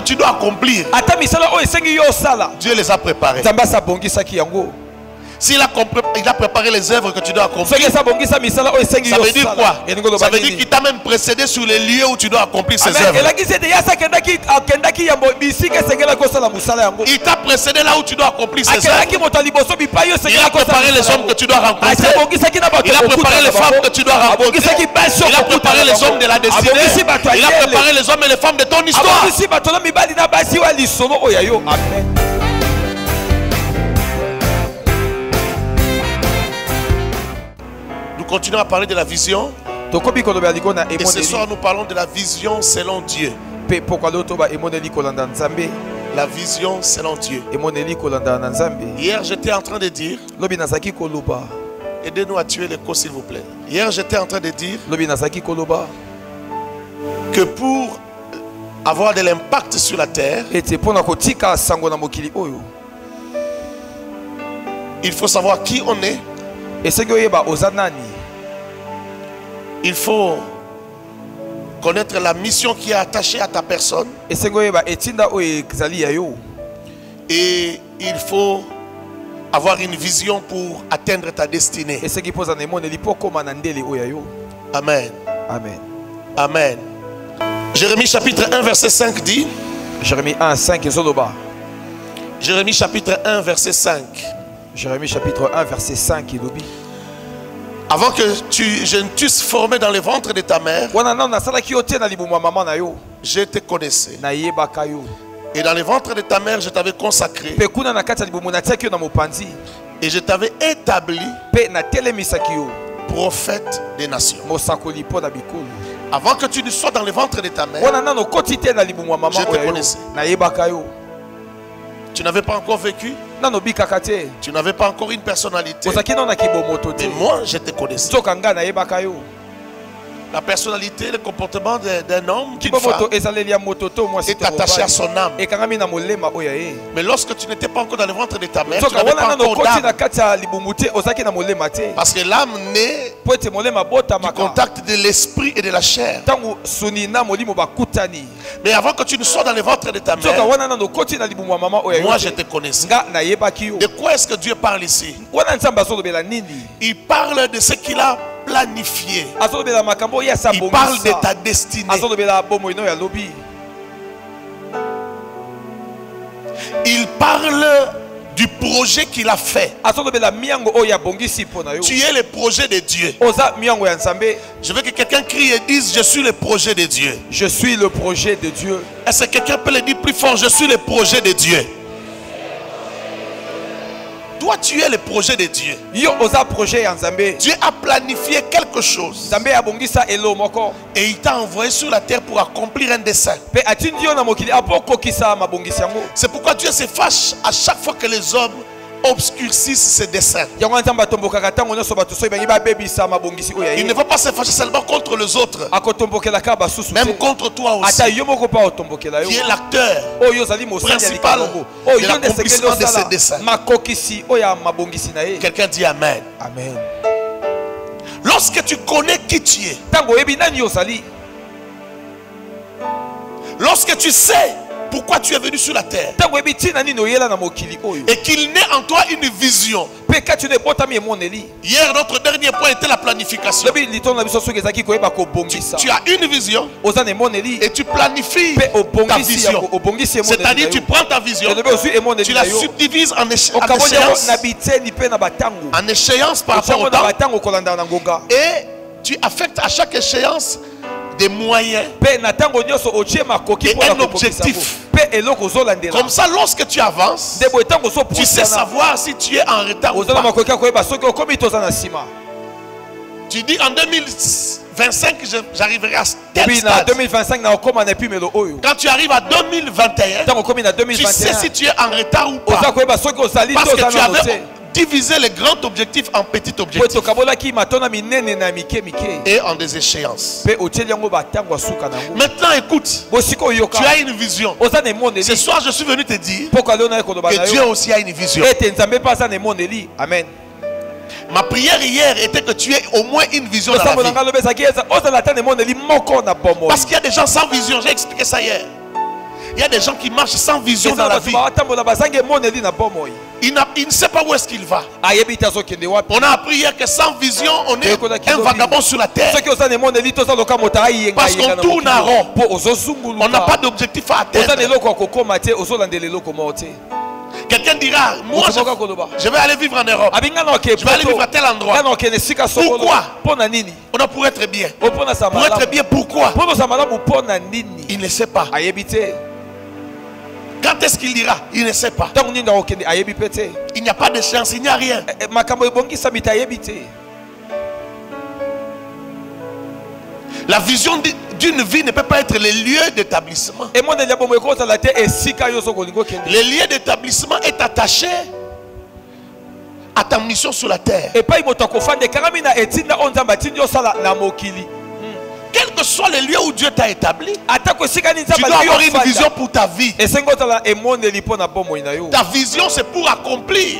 tu dois accomplir, Dieu les a préparés. S'il a préparé les œuvres que tu dois accomplir, ça veut dire quoi? Ça veut dire qu'il t'a même précédé sur les lieux où tu dois accomplir ces œuvres. Il t'a précédé là où tu dois accomplir ces œuvres. Il a préparé les hommes que tu dois rencontrer. Il a préparé les femmes que tu dois rencontrer. Il a préparé les hommes de la destinée. Il a préparé les hommes et les femmes de ton histoire. Amen. Nous continuons à parler de la vision. Et ce soir, nous parlons de la vision selon Dieu. La vision selon Dieu. Hier, j'étais en train de dire, aidez-nous à tuer l'écho, s'il vous plaît. Hier, j'étais en train de dire que pour avoir de l'impact sur la terre, il faut savoir qui on est. Il faut connaître la mission qui est attachée à ta personne. Et il faut avoir une vision pour atteindre ta destinée. Amen. Amen. Amen. Jérémie chapitre 1 verset 5 dit. Jérémie 1 5 Jérémie chapitre 1 verset 5. Jérémie chapitre 1 verset 5 il dit. Avant que je ne t'eusse formé dans le ventre de ta mère, je te connaissais. Et dans le ventre de ta mère, je t'avais consacré. Et je t'avais établi prophète des nations. Avant que tu ne sois dans le ventre de ta mère, je te connaissais. Tu n'avais pas encore vécu. Tu n'avais pas encore une personnalité. Mais moi, je te connaissais. La personnalité, le comportement d'un homme, d'une femme est attaché à son âme. Mais lorsque tu n'étais pas encore dans le ventre de ta mère, tu n'avais pas encore d'âme. Parce que l'âme naît du contact de l'esprit et de la chair. Mais avant que tu ne sois dans le ventre de ta mère, moi je te connaissais. De quoi est-ce que Dieu parle ici? Il parle de ce qu'il a planifié. Il parle de ta destinée. Il parle du projet qu'il a fait. Tu es le projet de Dieu. Je veux que quelqu'un crie et dise: je suis le projet de Dieu. Je suis le projet de Dieu. Est-ce que quelqu'un peut le dire plus fort? Je suis le projet de Dieu. Toi, tu es le projet de Dieu. Dieu a planifié quelque chose. Et il t'a envoyé sur la terre pour accomplir un dessein. C'est pourquoi Dieu se fâche à chaque fois que les hommes obscurcissent ses desseins. Il ne va pas se fâcher seulement contre les autres, même contre toi aussi. Tu es l'acteur principal de l'accomplissement de ses desseins. Quelqu'un dit Amen. Amen. Lorsque tu connais qui tu es, lorsque tu sais pourquoi tu es venu sur la terre, et qu'il naît en toi une vision. Hier, notre dernier point était la planification. Tu as une vision et tu planifies ta vision. C'est-à-dire tu prends ta vision, tu la subdivises en échéance par rapport au temps, et tu affectes à chaque échéance des moyens et un objectif. Comme ça, lorsque tu avances, tu sais savoir si tu es en retard ou pas. Tu dis en 2025 j'arriverai à tel stade. Quand tu arrives à 2021, tu sais si tu es en retard ou pas. Parce que tu avais diviser les grands objectifs en petits objectifs et en des échéances. Maintenant écoute, tu as une vision. Ce soir je suis venu te dire que Dieu aussi a une vision. Amen. Ma prière hier était que tu aies au moins une vision dans la vie. Parce qu'il y a des gens sans vision, j'ai expliqué ça hier. Il y a des gens qui marchent sans vision dans la vie. Il ne sait pas où est-ce qu'il va. On a appris hier que sans vision, on est un vagabond sur la terre. Parce qu'on tourne à rond. On n'a pas d'objectif à atteindre. Quelqu'un dira, moi je vais aller vivre en Europe. Je vais aller vivre à tel endroit. Pourquoi? On a pour être bien. Pour être bien, pourquoi? Il ne sait pas. Quand est-ce qu'il dira? Il ne sait pas. Il n'y a pas de chance, il n'y a rien. La vision d'une vie ne peut pas être le lieu d'établissement. Le lieu d'établissement est attaché à ta mission sur la terre. Quel que soit le lieu où Dieu t'a établi, tu dois avoir une vision pour ta vie. Ta vision, c'est pour accomplir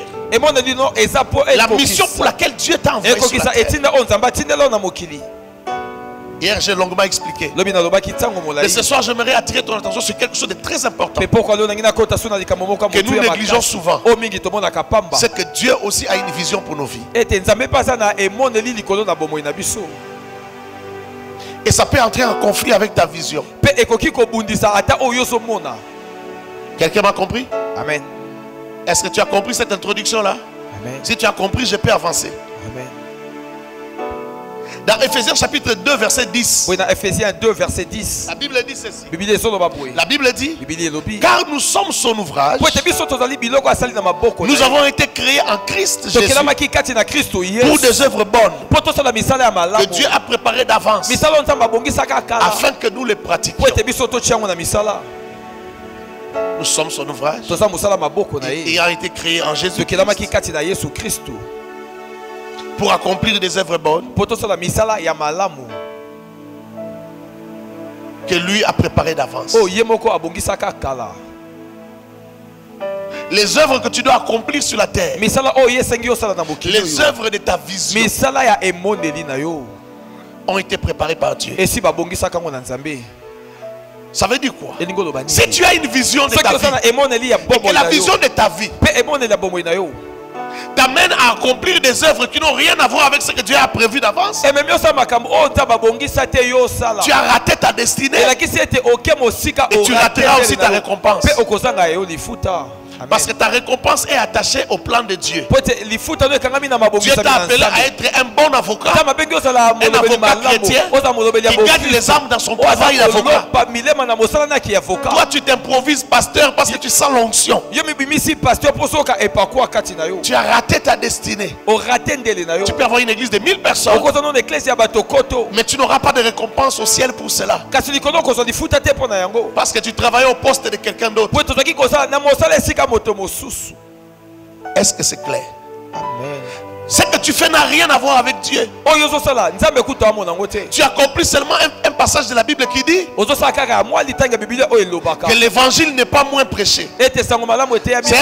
la mission pour laquelle Dieu t'a envoyé sur la terre. Hier, j'ai longuement expliqué. Mais ce soir, j'aimerais attirer ton attention sur quelque chose de très important que nous négligeons souvent. C'est que Dieu aussi a une vision pour nos vies. Et ça peut entrer en conflit avec ta vision. Quelqu'un m'a compris? Amen. Est-ce que tu as compris cette introduction-là? Amen. Si tu as compris, je peux avancer. Amen. Dans Ephésiens chapitre 2 verset 10. Oui, dans Ephésiens 2 verset 10. La Bible dit ceci. La Bible dit, car nous sommes son ouvrage. Nous avons été créés en Christ Jésus pour des œuvres bonnes que Dieu a préparées d'avance afin que nous les pratiquions. Nous sommes son ouvrage. Il a été créé en Jésus pour accomplir des œuvres bonnes que lui a préparées d'avance. Les œuvres que tu dois accomplir sur la terre, les œuvres de ta vision ont été préparées par Dieu. Ça veut dire quoi? Si tu as une vision de ta vie et que la vision de ta vie t'amène à accomplir des œuvres qui n'ont rien à voir avec ce que Dieu a prévu d'avance, tu as raté ta destinée et tu rateras aussi ta récompense. Parce que ta récompense est attachée au plan de Dieu. Dieu t'a appelé à être un bon avocat, un avocat chrétien qui gagne les âmes dans son travail d'avocat. Toi, tu t'improvises pasteur parce que tu sens l'onction. Tu as raté ta destinée. Tu peux avoir une église de 1000 personnes, mais tu n'auras pas de récompense au ciel pour cela. Parce que tu travailles au poste de quelqu'un d'autre. Est-ce que c'est clair? Amen. Ce que tu fais n'a rien à voir avec Dieu. Tu accomplis seulement un passage de la Bible qui dit que l'évangile n'est pas moins prêché. C'est un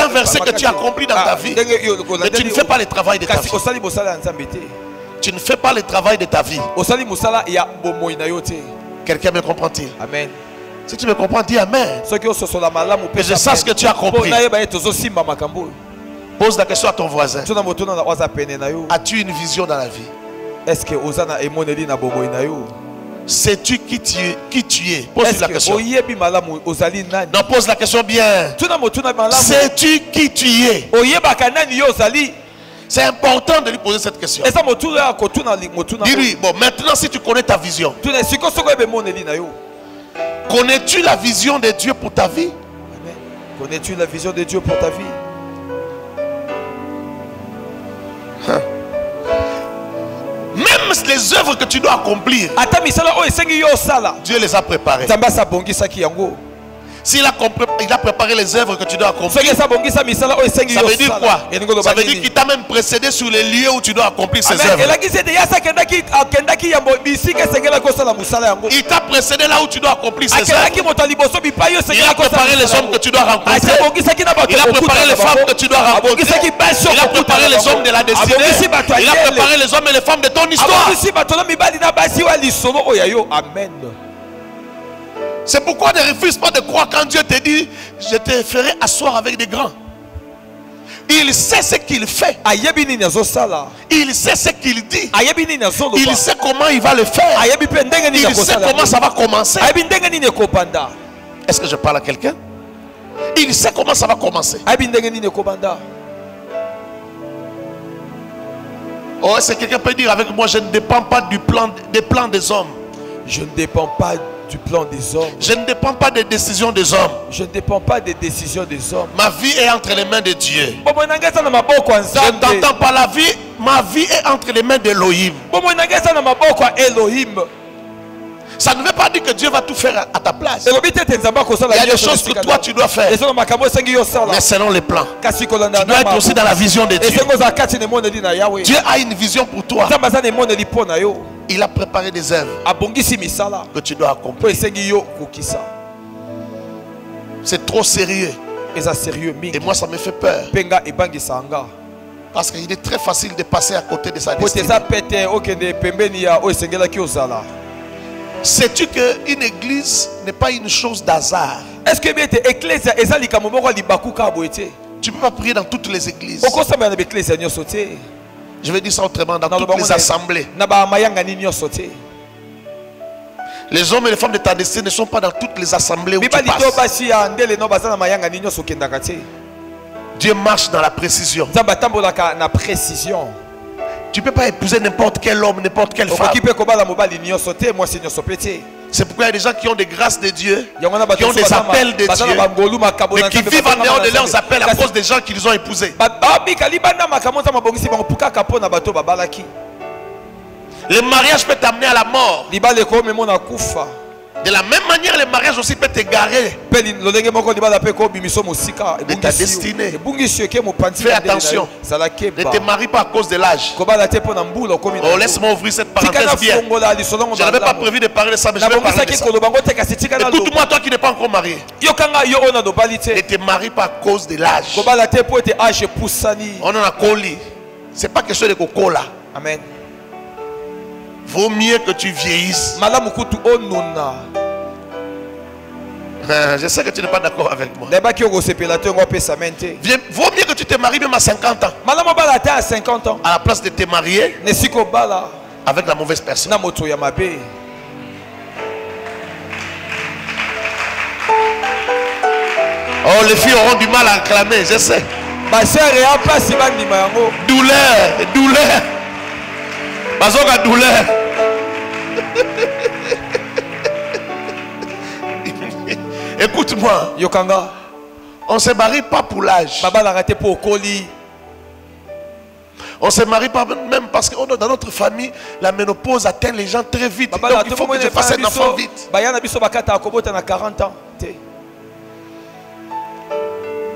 verset que tu accomplis dans ta vie, mais tu ne fais pas le travail de ta vie. Tu ne fais pas le travail de ta vie. Quelqu'un me comprend-il? Amen. Si tu me comprends, dis Amen. Que je sache que tu as compris. Pose la question à ton voisin. As-tu une vision dans la vie? Sais-tu qui tu es? Pose la question. Non, pose la question bien. Sais-tu qui tu es? C'est important de lui poser cette question. Dis-lui, bon, maintenant si tu connais ta vision, connais-tu la vision de Dieu pour ta vie? Amen. Connais-tu la vision de Dieu pour ta vie? Même les œuvres que tu dois accomplir, Dieu les a préparées. S'il a préparé les œuvres que tu dois accomplir, ça veut dire quoi? Ça veut dire qu'il t'a même précédé sur les lieux où tu dois accomplir ces œuvres. Il t'a précédé là où tu dois accomplir ces œuvres. Il a préparé les hommes que tu dois rencontrer. Il a préparé les femmes que tu dois rencontrer. Il a préparé les hommes de la destinée. Il a préparé les hommes et les femmes de ton histoire. C'est pourquoi ne refuse pas de croire quand Dieu te dit je te ferai asseoir avec des grands. Il sait ce qu'il fait. Il sait ce qu'il dit. Il sait comment il va le faire. Il sait comment ça va commencer. Est-ce que je parle à quelqu'un? Il sait comment ça va commencer. Oh, est-ce que quelqu'un peut dire avec moi, je ne dépends pas des plans des hommes. Je ne dépends pas du plan des hommes. Je ne dépends pas des décisions des hommes. Je ne dépends pas des décisions des hommes. Ma vie est entre les mains de Dieu. Je n'entends pas la vie. Ma vie est entre les mains d'Elohim. Ça ne veut pas dire que Dieu va tout faire à ta place. Il y a des choses que toi tu dois faire. Mais selon les plans. Tu dois être aussi dans la vision de Dieu. Dieu a une vision pour toi. Il a préparé des œuvres que tu dois accomplir. C'est trop sérieux. Et moi ça me fait peur. Parce qu'il est très facile de passer à côté de sa destinée. Sais-tu qu'une église n'est pas une chose d'hasard? Est-ce que tu ne peux pas prier dans toutes les églises. Je vais dire ça autrement, dans toutes les assemblées. Les hommes et les femmes de ta destinée ne sont pas dans toutes les assemblées où tu passes. Dieu marche dans la précision. Tu ne peux pas épouser n'importe quel homme, n'importe quelle femme. C'est pourquoi il y a des gens qui ont des grâces de Dieu, qui ont des appels de Dieu, mais qui vivent en dehors de leurs appels à cause des gens qu'ils ont épousés. Le mariage peut t'amener à la mort. De la même manière, le mariage aussi peut t'égarer de ta destinée. Fais attention. Ne te marie pas à cause de l'âge. Oh, laisse-moi ouvrir cette parenthèse bien. Je n'avais pas prévu de parler de ça, mais je vais parler de ça. Écoute-moi, toi qui n'es pas encore marié. Ne te marie pas à cause de l'âge. On en a collé. Ce n'est pas question de coca. Amen. Vaut mieux que tu vieillisses. Je sais que tu n'es pas d'accord avec moi. Vaut mieux que tu te maries même à 50 ans. À la place de te marier avec la mauvaise personne. Oh, les filles auront du mal à acclamer, je sais. Douleur, douleur. Bazoga douleur. Écoute-moi. On ne se marie pas pour l'âge. On ne se marie pas même parce que dans notre famille, la ménopause atteint les gens très vite. Donc il faut que je fasse un enfant vite.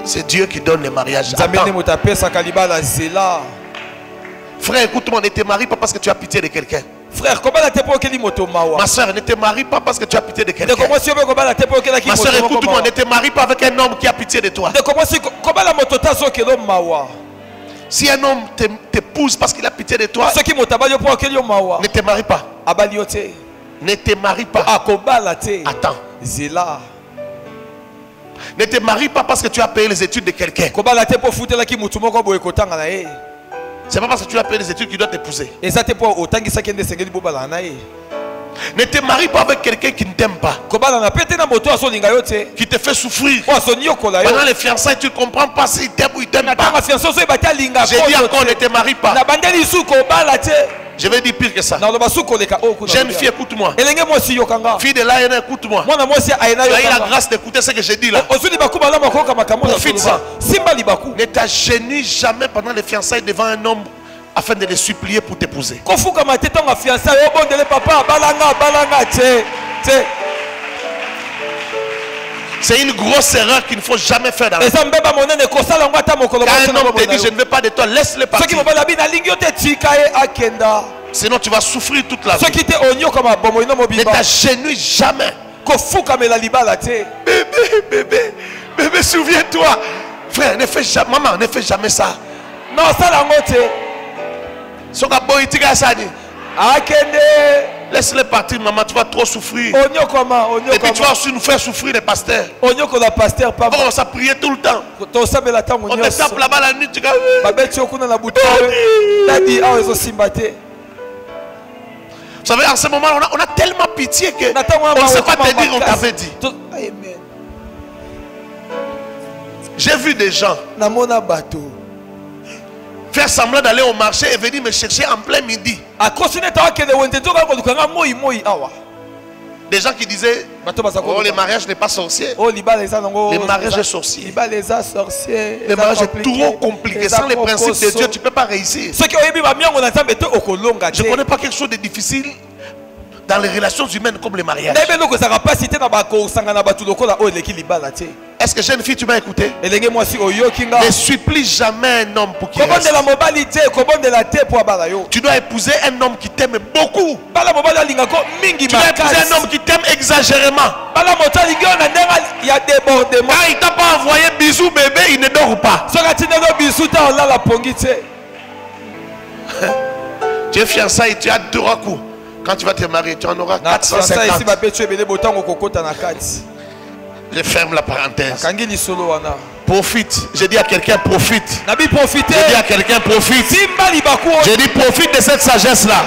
C'est Dieu qui donne les mariages. Frère, écoute-moi, ne te marie pas parce que tu as pitié de quelqu'un. Frère, ma soeur, ne te marie pas parce que tu as pitié de quelqu'un. Ma soeur, écoute-moi, ne te marie pas avec un homme qui a pitié de toi. Si un homme t'épouse parce qu'il a pitié de toi, ne te marie pas. Ne te marie pas. Attends. Ne te marie pas parce que tu as payé les études de quelqu'un. C'est pas parce que tu as payé les études qu'il doit t'épouser. Ne te marie pas avec quelqu'un qui ne t'aime pas, qui te fait souffrir. Pendant les fiançailles, tu ne comprends pas s'il t'aime ou il t'aime pas. J'ai dit encore, ne te marie pas. Je vais dire pire que ça. Jeune fille, écoute-moi. Fille de l'AN, écoute-moi. Tu as eu la grâce d'écouter ce que j'ai dit là. Profite ça. Ne t'agenouille jamais pendant les fiançailles devant un homme afin de le supplier pour t'épouser. C'est une grosse erreur qu'il ne faut jamais faire dans la vie. Quand un homme te dit je ne veux pas de toi, laisse-le partir. Sinon tu vas souffrir toute la vie. Ne t'agenouille jamais. Bébé, souviens-toi. Frère, ne fais jamais, maman, ne fais jamais ça. Non, ça la moitié. Soka boy tika sani. Akende. Laisse-les partir, maman, tu vas trop souffrir. Et puis tu vas aussi nous faire souffrir, les pasteurs. On commence à prier tout le temps. On te tape là-bas la nuit, tu vas... Vous savez, en ce moment, on a tellement pitié que on ne sait pas te dire, on t'avait dit. J'ai vu des gens faire semblant d'aller au marché et venir me chercher en plein midi. Des gens qui disaient, oh, le mariage n'est pas sorcier. Le mariage est sorcier. Le mariage est trop compliqué. Sans les principes de Dieu, tu ne peux pas réussir. Je ne connais pas quelque chose de difficile dans les relations humaines comme le mariage. Est-ce que jeune fille, tu m'as écouté? Ne suis plus jamais un homme pour qui reste. Tu dois épouser un homme qui t'aime beaucoup. Tu dois épouser un homme qui t'aime exagérément. Quand il t'a pas envoyé bisous bébé, il ne dort pas. Tu es fiancé et tu as 3 coups. Quand tu vas te marier, tu en auras 450. Je ferme la parenthèse. Profite. J'ai dit à quelqu'un profite. J'ai dit à quelqu'un profite. J'ai dit profite de cette sagesse-là.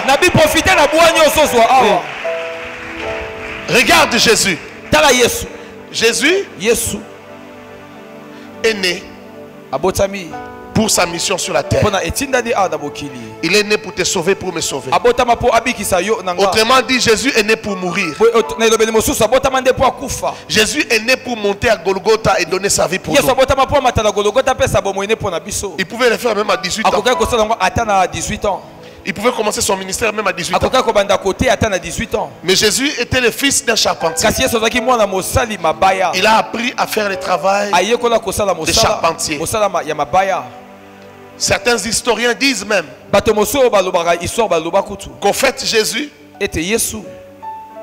Regarde Jésus. Jésus est né pour sa mission sur la terre. Il est né pour te sauver, pour me sauver. Autrement dit, Jésus est né pour mourir. Jésus est né pour monter à Golgotha et donner sa vie pour nous. Il pouvait le faire même à 18 ans. Il pouvait commencer son ministère même à 18 ans. Mais Jésus était le fils d'un charpentier. Il a appris à faire le travail de charpentier. Certains historiens disent même qu'au fait Jésus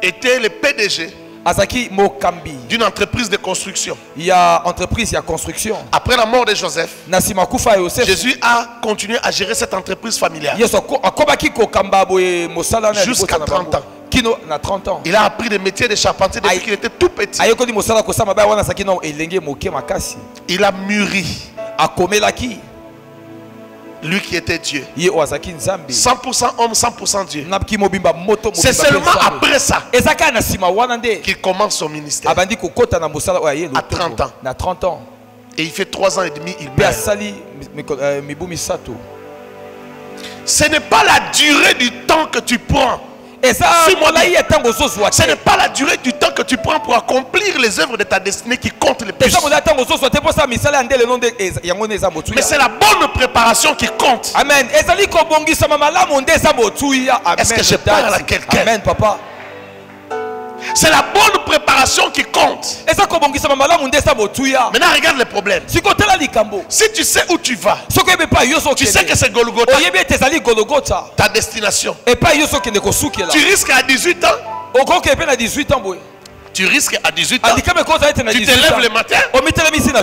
était le PDG d'une entreprise de construction. Après la mort de Joseph, Jésus a continué à gérer cette entreprise familiale jusqu'à 30 ans. Il a appris le métier de charpentier depuis qu'il était tout petit. Il a mûri. Lui qui était Dieu. 100% homme, 100% Dieu. C'est seulement après ça qu'il commence son ministère. À 30 ans. Et il fait 3 ans et demi, il meurt. Ce n'est pas la durée du temps que tu prends. Ce n'est pas la durée du temps que tu prends pour accomplir les œuvres de ta destinée qui compte le plus. Mais c'est la bonne préparation qui compte. Amen. Est-ce que je parle à quelqu'un? Amen, papa. C'est la bonne préparation qui compte. Maintenant regarde le problème. Si tu sais où tu vas, tu sais que c'est Golgotha, ta destination. Tu risques à 18 ans. Tu risques à 18 ans. Tu te lèves le matin.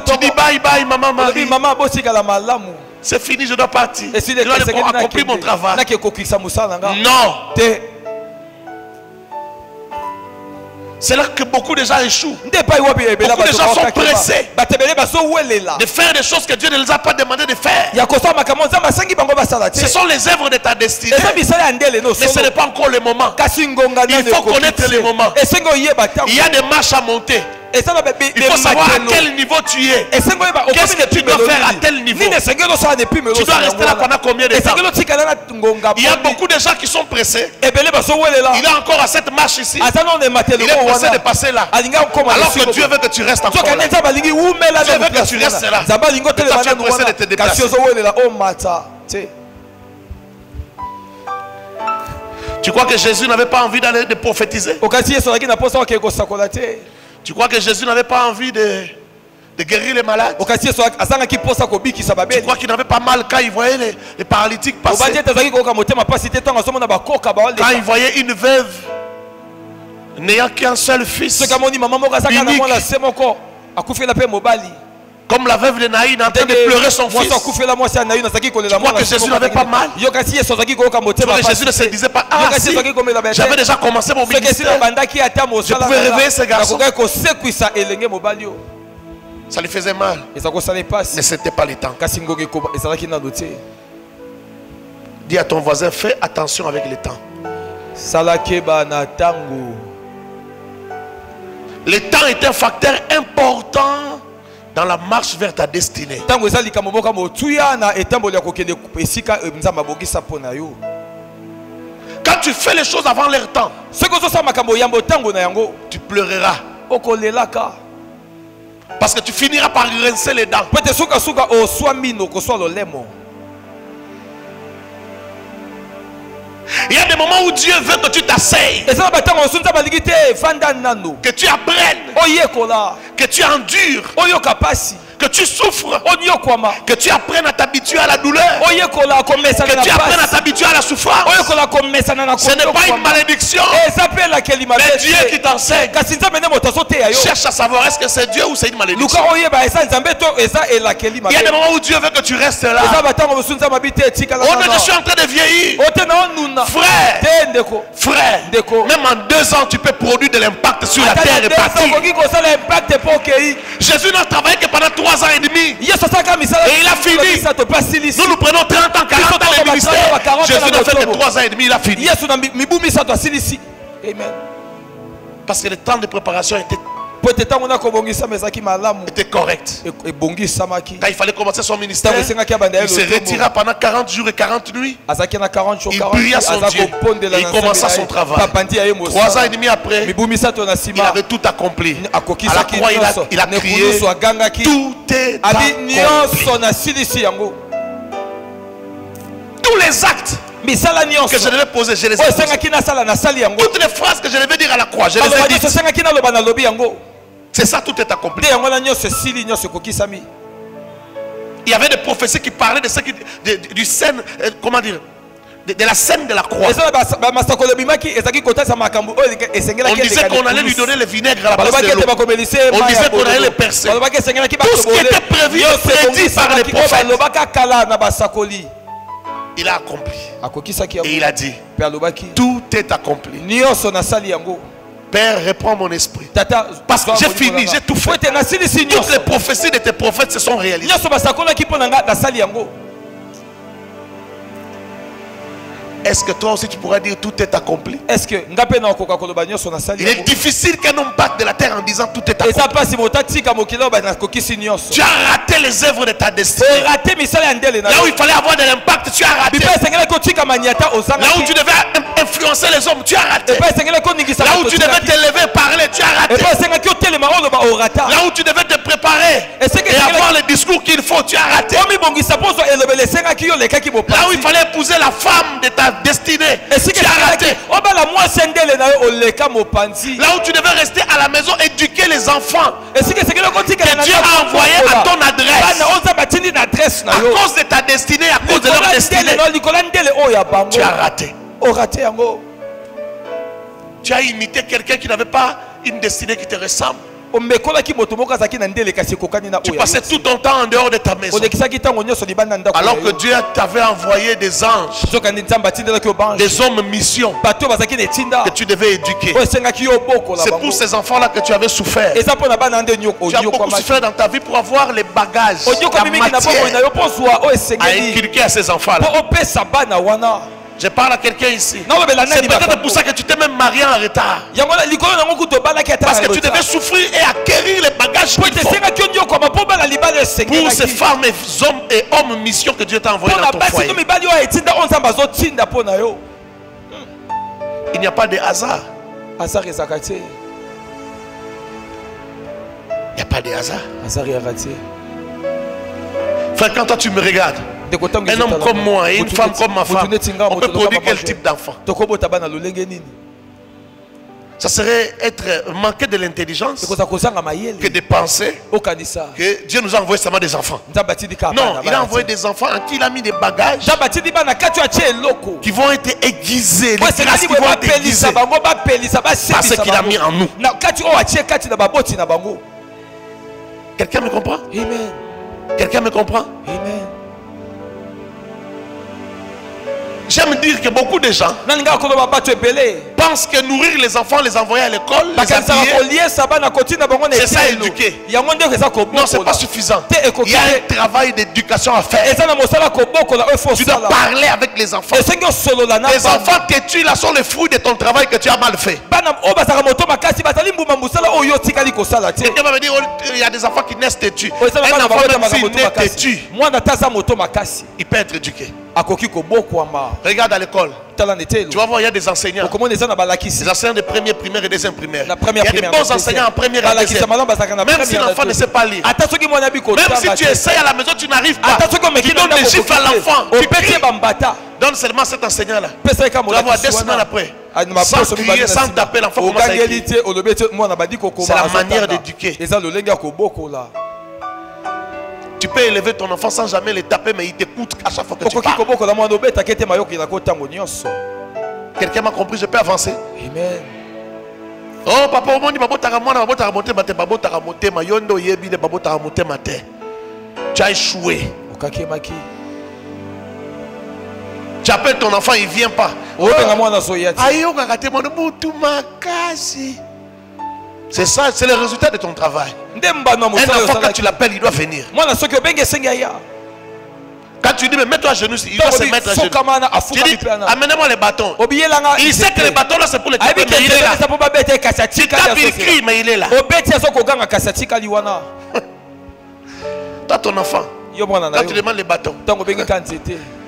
Tu dis bye bye maman Marie. C'est fini, je dois partir. Je dois accomplir mon travail. Non. C'est là que beaucoup de gens échouent. Beaucoup de gens sont pressés de faire des choses que Dieu ne les a pas demandé de faire. Ce sont les œuvres de ta destinée. Mais ce n'est pas encore le moment. Il faut connaître les moments. Il y a des marches à monter. Il faut savoir à quel niveau tu es. Qu'est-ce que tu dois faire à tel niveau. Tu dois rester là pendant combien de temps. Il y a beaucoup de gens qui sont pressés. Il est encore à cette marche ici. Il est pressé de passer là. Alors que Dieu veut que tu restes encore là. Dieu veut que tu restes là. Et toi tu es pressé de te déplacer. Tu crois que Jésus n'avait pas envie d'aller de prophétiser? Tu crois que Jésus n'avait pas envie de guérir les malades? Tu crois qu'il n'avait pas mal quand il voyait les paralytiques passer? Quand il voyait une veuve n'ayant qu'un seul fils unique, Comme la veuve de Naïn en train de pleurer son fils. Tu crois que Jésus n'avait pas mal? Jésus ne se disait pas, ah si, j'avais déjà commencé mon ministère. Je pouvais réveiller ce garçon. Ça lui faisait mal. Mais ce n'était pas le temps. Dis à ton voisin, fais attention avec le temps. Le temps est un facteur important dans la marche vers ta destinée. Quand tu fais les choses avant leur temps, tu pleureras. Parce que tu finiras par rincer les dents. Il y a des moments où Dieu veut que tu t'asseyes, que tu apprennes, que tu endures, que tu souffres, que tu apprennes à t'habituer à la douleur, que tu apprennes à t'habituer à la souffrance. Ce n'est pas une malédiction, mais Dieu qui t'enseigne. Cherche à savoir est-ce que c'est Dieu ou c'est une malédiction. Il y a des moments où Dieu veut que tu restes là. Oh, je suis en train de vieillir. Frère, même en 2 ans tu peux produire de l'impact sur la terre et partir. Jésus n'a travaillé que pendant 3 ans et demi. Et il a fini. Nous prenons 30 ans, 40 ans de ministère. Jésus n'a fait que 3 ans et demi, il a fini. Amen. Parce que le temps de préparation était correct. Quand il fallait commencer son ministère, il se retira pendant 40 jours et 40 nuits. Il pria son Dieu et il commença son travail. 3 ans et demi après, il avait tout accompli. À la croix, il a crié, tout est accompli. Tous les actes que je devais poser, je les ai posés. Toutes les phrases que je devais dire à la croix, je les ai dites. C'est ça, tout est accompli. Il y avait des prophéties qui parlaient de ce qui, du scène, comment dire, de la scène de la croix. On disait qu'on allait lui donner le vinaigre à la place de l'eau. On disait qu'on allait le percer. Tout ce qui était prévu et prédit par les prophètes, il a accompli. Et il a dit, tout est accompli. Père, reprends mon esprit. Parce que j'ai fini, j'ai tout fait. Toutes les prophéties de tes prophètes se sont réalisées. Est-ce que toi aussi tu pourras dire tout est accompli? Il est difficile qu'un homme parte de la terre en disant tout est accompli. Tu as raté les œuvres de ta destinée. Là où il fallait avoir de l'impact, tu as raté. Là où tu devais influencer les hommes, tu as raté. Là où tu devais t'élever, parler, tu as raté. Là où tu devais te préparer et avoir le discours qu'il faut, tu as raté. Là où il fallait épouser la femme de ta destinée, tu as raté. Là où tu devais rester à la maison, éduquer les enfants que Dieu a envoyé à ton adresse, à cause de ta destinée, à cause de leur destinée, tu as raté. Tu as imité quelqu'un qui n'avait pas une destinée qui te ressemble. Tu passais tout ton temps en dehors de ta maison, alors que Dieu t'avait envoyé des anges, des hommes mission que tu devais éduquer. C'est pour ces enfants-là que tu avais souffert. Tu as beaucoup souffert dans ta vie pour avoir les bagages, la matière à inculquer à ces enfants-là. Je parle à quelqu'un ici. C'est peut-être pour ça que tu t'es même marié en retard. Parce que tu devais souffrir et acquérir les bagages pour ces femmes et hommes et hommes mission que Dieu t'a envoyé dans ton foyer. Il n'y a pas de hasard. Il n'y a pas de hasard. Frère, quand toi tu me regardes, un homme comme moi et une femme comme ma femme, on peut produire quel type d'enfant? Ça serait être manquer de l'intelligence que de penser que Dieu nous a envoyé seulement des enfants. Non, il a envoyé des enfants en qui il a mis des bagages qui vont être aiguisés, les grâces qui vont être aiguisées par ce qu'il a mis en nous. Quelqu'un me comprend? Amen. Quelqu'un me comprend? Amen. J'aime dire que beaucoup de gens pensent que nourrir les enfants, les envoyer à l'école, les habiller, c'est ça éduquer. Non, c'est pas suffisant. Il y a un travail d'éducation à faire. Tu dois parler avec les enfants. Les enfants que tu là sont les fruits de ton travail que tu as mal fait. Quelqu'un va me dire, il y a des enfants qui naissent têtus. Un enfant même s'il naît têtu, il peut être éduqué. Regarde à l'école. Tu vas voir, il y a des enseignants. Des enseignants de première primaire et deuxième primaire. Il y a des bons enseignants en première et deuxième. Même si l'enfant ne sait pas lire. Même si tu essayes à la maison, tu n'arrives pas. Tu donnes des chiffres à l'enfant. Tu cries. Donne seulement cet enseignant-là. Tu vas voir 2 semaines après. Sans crier, sans taper, l'enfant commence à écrire. C'est la manière d'éduquer. Tu peux élever ton enfant sans jamais le taper, mais il t'écoute à chaque fois que tu parles. Quelqu'un m'a compris, je peux avancer. Amen. Oh papa, au monde, tu as échoué. Tu appelles ton enfant, il ne vient pas. C'est ça, c'est le résultat de ton travail. Un enfant, quand tu l'appelles, il doit venir. Quand tu dis, mais mets-toi à genoux, il doit se mettre à genoux. Tu dis, amenez-moi les bâtons. Il sait que les bâtons là, c'est pour les taper, mais il est là. Tu tapes, il crie, mais il est là. Toi, ton enfant, quand tu demandes les bâtons,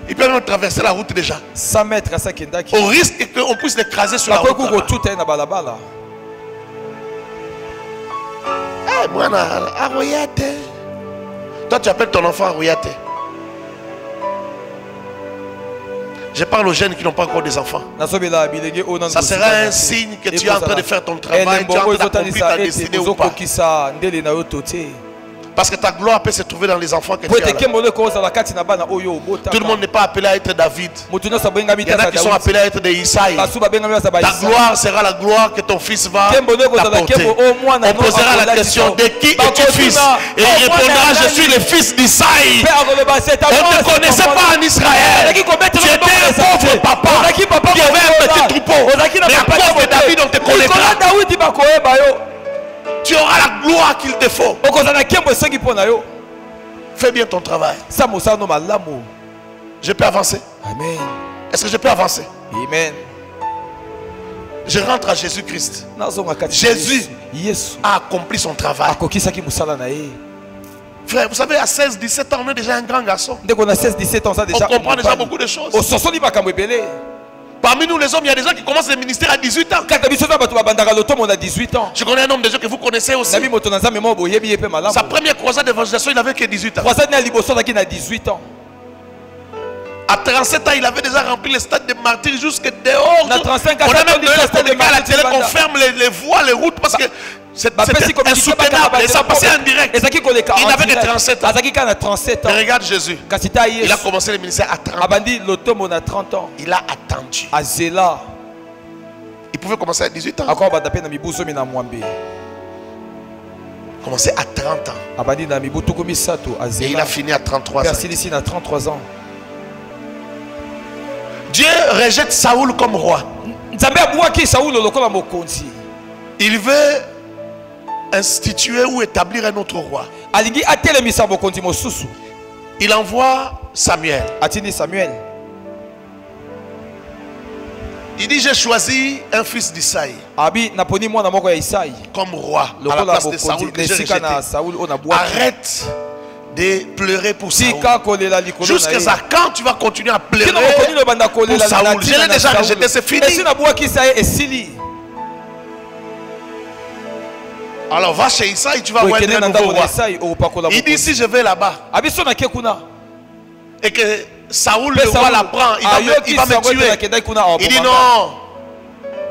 il peut même traverser la route déjà. 100 mètres à 5 au risque qu'on puisse l'écraser sur la route. Toi, tu appelles ton enfant Aroyate. Je parle aux jeunes qui n'ont pas encore des enfants. Ça sera un signe que tu es en train de faire ton travail, tu es en train d'accomplir ta destinée ou pas. Parce que ta gloire peut se trouver dans les enfants que tu as là. Tout le monde n'est pas appelé à être David. Il y en a qui sont appelés à être des Isaïe. Ta gloire sera la gloire que ton fils va t'apporter. On posera la question, de qui es-tu fils? Et il répondra, je suis le fils d'Isaïe. On ne te connaissait pas en Israël. Tu étais un pauvre papa qui avait un petit troupeau. Mais à cause de David, on te connaîtra. Tu auras la gloire qu'il te faut. Fais bien ton travail. Je peux avancer. Amen. Est-ce que je peux avancer? Amen. Je rentre à Jésus-Christ. Jésus a accompli son travail. Frère, vous savez, à 16-17 ans, on est déjà un grand garçon. On comprend déjà beaucoup de choses. Parmi nous les hommes, il y a des gens qui commencent le ministère à 18 ans. Je connais un homme déjà que vous connaissez aussi. Sa première croisade d'évangélisation, il n'avait que 18 ans. À 37 ans, il avait déjà rempli le stade de martyrs jusque dehors. On a même donné le communiqué à la télé qu'on ferme les voies, les routes parce que c'était insoutenable. Et ça passait en direct. Il n'avait que 37 ans. Et regarde Jésus. Il a commencé le ministère à 30 ans. Il a attendu. Il pouvait commencer à 18 ans. Commencer à 30 ans. Et il a fini à 33 ans. Dieu rejette Saoul comme roi. Il veut instituer ou établir un autre roi. Il envoie Samuel. Il dit, j'ai choisi un fils d'Isaïe comme roi à la place de Saoul que j'ai rejeté. Arrête de pleurer pour Saoul. Jusqu'à quand tu vas continuer à pleurer pour Saoul? Je l'ai déjà rejeté, c'est fini. Alors va chez Isaïe, tu vas voir un nouveau roi. Il dit, si je vais là-bas et que Saoul le roi l'apprend, il va me tuer. Il dit non,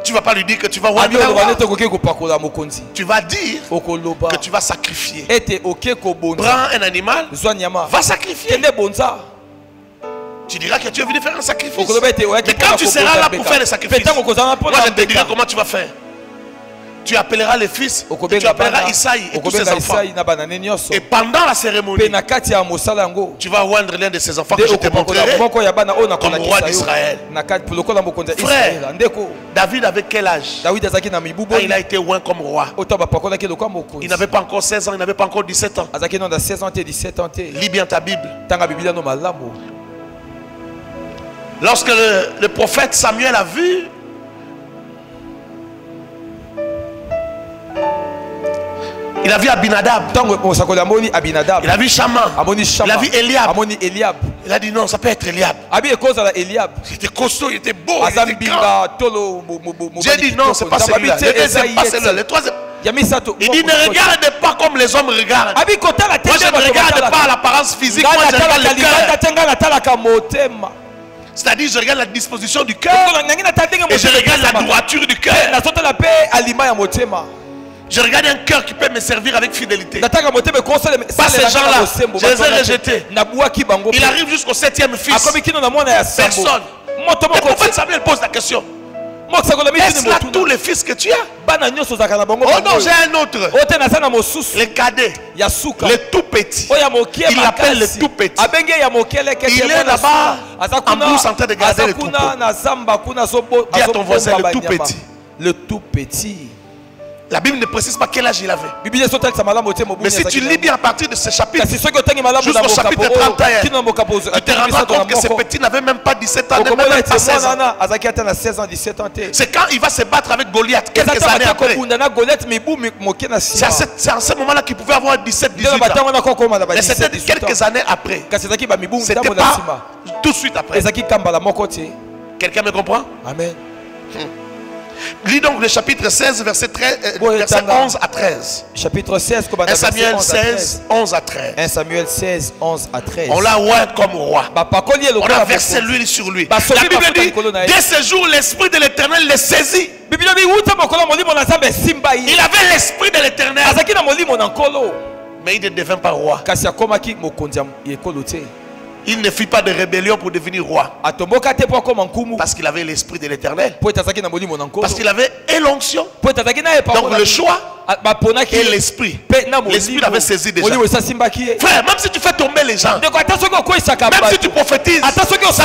tu ne vas pas lui dire que tu vas voir le roi. Tu vas dire que tu vas sacrifier. Prends un animal, va sacrifier. Tu diras que tu es venu faire un sacrifice. Mais quand tu seras là pour faire le sacrifice, moi je te dirai comment tu vas faire. tu appelleras les fils, et tu appelleras Isaïe et tous ses enfants. Et pendant la cérémonie, tu vas rendre l'un de ses enfants que je te montrerai comme roi d'Israël. Frère, David avait quel âge? Il a été oint comme roi. Il n'avait pas encore 16 ans, il n'avait pas encore 17 ans. Lis bien ta Bible. Lorsque le prophète Samuel a vu il a vu Abinadab, il a vu Shama, il a vu Eliab. Il a dit non, ça peut être Eliab. Il était costaud, il était beau, il était grand. Dieu dit non, c'est pas celui-là. Le troisième. Il dit ne regarde pas comme les hommes regardent. Moi je ne regarde pas l'apparence physique, moi je regarde le cœur. C'est-à-dire je regarde la disposition du cœur et je regarde la droiture du cœur. Je regarde un cœur qui peut me servir avec fidélité. Pas ces gens-là, je les ai rejetés. Il arrive jusqu'au 7e fils. Personne. Le prophète Samuel pose la question. Est-ce là tous les fils que tu as? Oh non, j'ai un autre. Le cadet, le tout petit. Il l'appelle le tout petit. Il est là-bas en plus en train de garder le tout petit. Dis à ton voisin le tout petit. Le tout petit. La Bible ne précise pas quel âge il avait. Mais si tu lis bien à partir de ce chapitre jusqu'au chapitre 31, tu te rendras compte que ce petit n'avait même pas 17 ans, même pas 16 ans. C'est quand il va se battre avec Goliath quelques années après. C'est en ce moment-là qu'il pouvait avoir 17-18 ans. Mais c'était quelques années après. C'était pas tout de suite après. Quelqu'un me comprend? Amen. Lis donc le chapitre 16, verset 11 à 13. Chapitre 16, 1 Samuel 16, 11 à 13. 1 Samuel 16, 11 à 13. On l'a oint comme roi. On a versé l'huile sur lui. La Bible dit, dès ce jour, l'esprit de l'Éternel le saisit. Il avait l'esprit de l'Éternel. Mais il ne devint pas roi. Il ne fit pas de rébellion pour devenir roi. Parce qu'il avait l'esprit de l'Éternel. Parce qu'il avait l'onction. Donc le choix et l'esprit. L'esprit l'avait saisi déjà. Frère, même si tu fais tomber les gens, même si tu prophétises, ça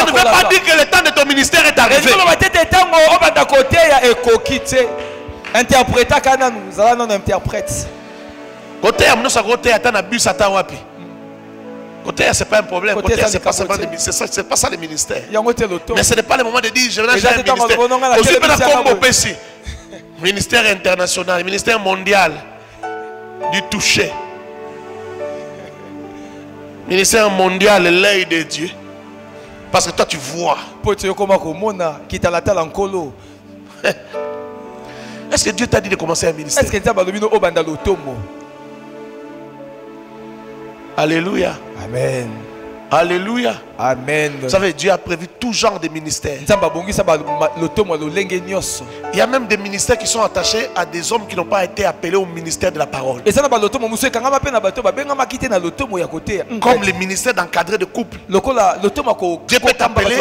ne veut pas dire que le temps de ton ministère est arrivé. Côté à nous, ça côté à un bus à Tawapi. Côté, c'est pas un problème. Côté, c'est pas ça le ministère. Mais ce n'est pas le moment de dire je vais faire un ministère. Ministère international, ministère mondial du toucher. Ministère mondial, l'œil de Dieu. Parce que toi tu vois. Est-ce que Dieu t'a dit de commencer un ministère? Alléluia. Amen. Alléluia. Amen. Vous savez, Dieu a prévu tout genre de ministères. Il y a même des ministères qui sont attachés à des hommes qui n'ont pas été appelés au ministère de la parole. Comme les ministères d'encadrer de couple. Dieu peut t'appeler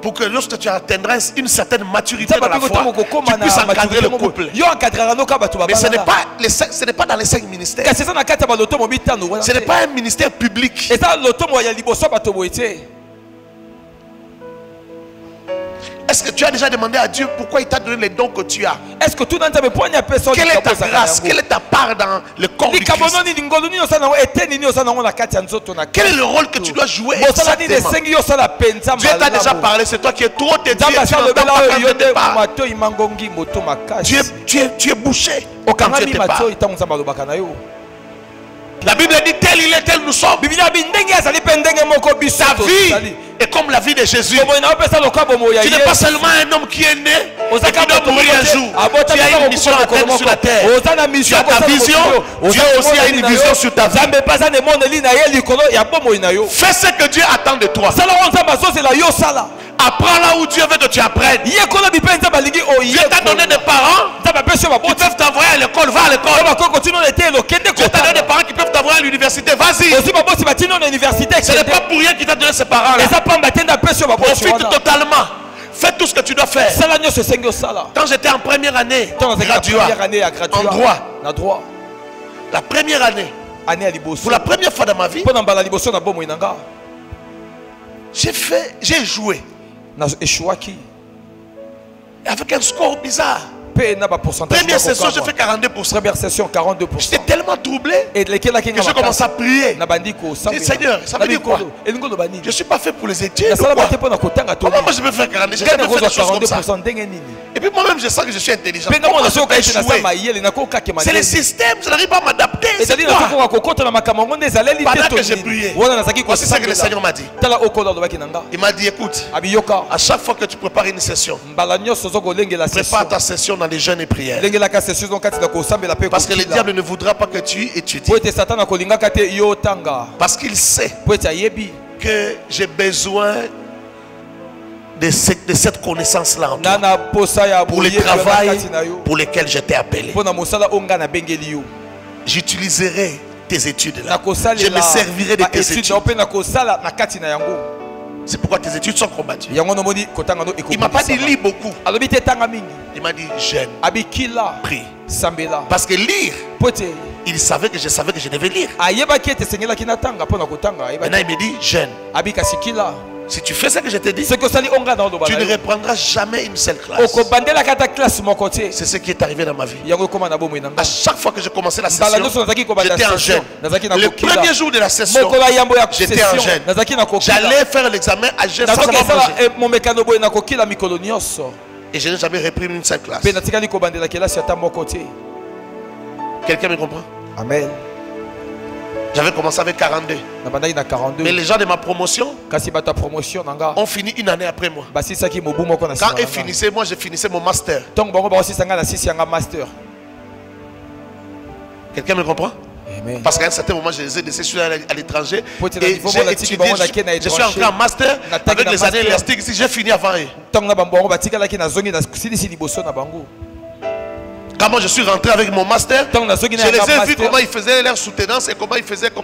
pour que lorsque tu atteindras une certaine maturité dans la foi, tu puisses encadrer le couple. Mais ce n'est pas dans les 5 ministères. Ce n'est pas un ministère public. Est-ce que tu as déjà demandé à Dieu pourquoi il t'a donné les dons que tu as? Est-ce que tu n'as pas quelle est ta grâce? Quelle est ta part dans le corps du Christ? Quel est le rôle que tu dois jouer exactement? Dieu t'a déjà parlé, c'est toi qui es trop dédié. Tu es bouché quand Dieu te parle. La Bible dit tel il est, tel nous sommes. Sa vie est comme la vie de Jésus. Tu n'es pas seulement un homme qui est né et qui doit mourir un jour. Tu as une mission à terre sur la terre. Tu as ta vision. Dieu aussi a une vision sur ta vie. Fais ce que Dieu attend de toi. Apprends là où Dieu veut que tu apprennes. Dieu t'a donné des parents qui peuvent t'envoyer à l'école. Va à l'école. Dieu t'a donné des parents qui peuvent t'envoyer à l'université. Vas-y. Ce n'est pas pour rien qu'il t'a donné ces parents-là. Profite totalement. Fais tout ce que tu dois faire. Quand j'étais en première année, en droit, la première année, pour la première fois dans ma vie, j'ai joué avec un score bizarre. Première session, j'ai fait 42%. Première session, 42%. J'étais tellement troublé que j'ai commencé à prier. J'ai dit, Seigneur, ça veut dire quoi? Je ne suis pas fait pour les études. Comment moi je peux faire 42%? J'ai jamais fait des choses comme ça. Et puis moi-même, je sens que je suis intelligent. C'est le système, je n'arrive pas à m'adapter. C'est quoi? Pendant que j'ai prié, voici ce que le Seigneur m'a dit. Il m'a dit, écoute, à chaque fois que tu prépares une session, prépare ta session dans les jeûnes et prières. Parce que le diable ne voudra pas que tu étudies. Parce qu'il sait que j'ai besoin de cette connaissance-là en toi, pour le travail pour lequel j'étais appelé. J'utiliserai tes études-là. Je me servirai de tes études. C'est pourquoi tes études sont combattues. Il ne m'a pas dit lis beaucoup. Il m'a dit jeûne, prie. Parce que lire, il savait que je savais que je devais lire. Maintenant il me dit jeûne. Si tu fais ce que je te dis, tu ne reprendras jamais une seule classe. C'est ce qui est arrivé dans ma vie. À chaque fois que je commençais la session, j'étais en jeûne. Le premier jour de la session, j'étais en jeûne. J'allais faire l'examen à jeûne sans avoir mangé. Et je n'ai jamais repris une seule classe. Quelqu'un me comprend? Amen. J'avais commencé avec 42. Mais les gens de ma promotion ont fini une année après moi. Quand ils finissaient, moi je finissais mon master. Quelqu'un me comprend? Amen. Parce qu'à un certain moment, je les ai laissés, je suis allé à l'étranger. Et j'ai étudié, je suis entré en master avec les années élastiques ici. J'ai fini avant eux. Quand moi je suis rentré avec mon master, je les ai vus comment ils faisaient leur soutenance et comment ils faisaient le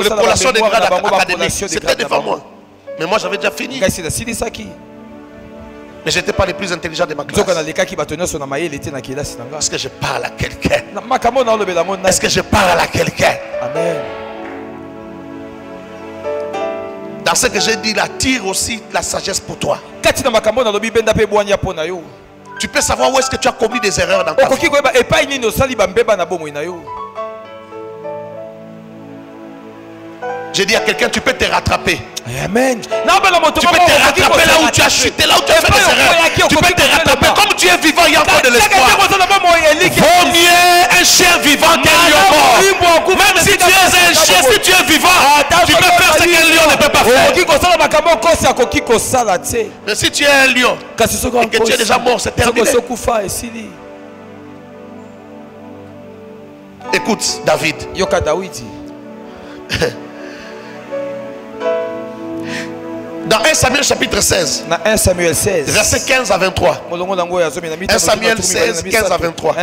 collation des grades académiques. C'était devant moi. Mais moi j'avais déjà fini. Mais je n'étais pas le plus intelligent de ma classe. Est-ce que je parle à quelqu'un? Est-ce que je parle à quelqu'un? Amen. Dans ce que j'ai dit, là, tire aussi la sagesse pour toi. Tu peux savoir où est-ce que tu as commis des erreurs dans ta vie. J'ai dit à quelqu'un, tu peux te rattraper. Amen. Tu peux te rattraper là où tu as chuté, là où tu as fait des erreurs. Tu peux te rattraper. Comme tu es vivant, il y a encore de l'espoir. Vaut mieux un chien vivant qu'un lion mort. Même si tu es un chien, si tu es vivant, tu peux faire ce qu'un lion ne peut pas faire. Mais si tu es un lion et que tu es déjà mort, c'est terminé. Écoute, David. Dans 1 Samuel chapitre 16, verset 15 à 23. 1 Samuel 16, 15 à 23.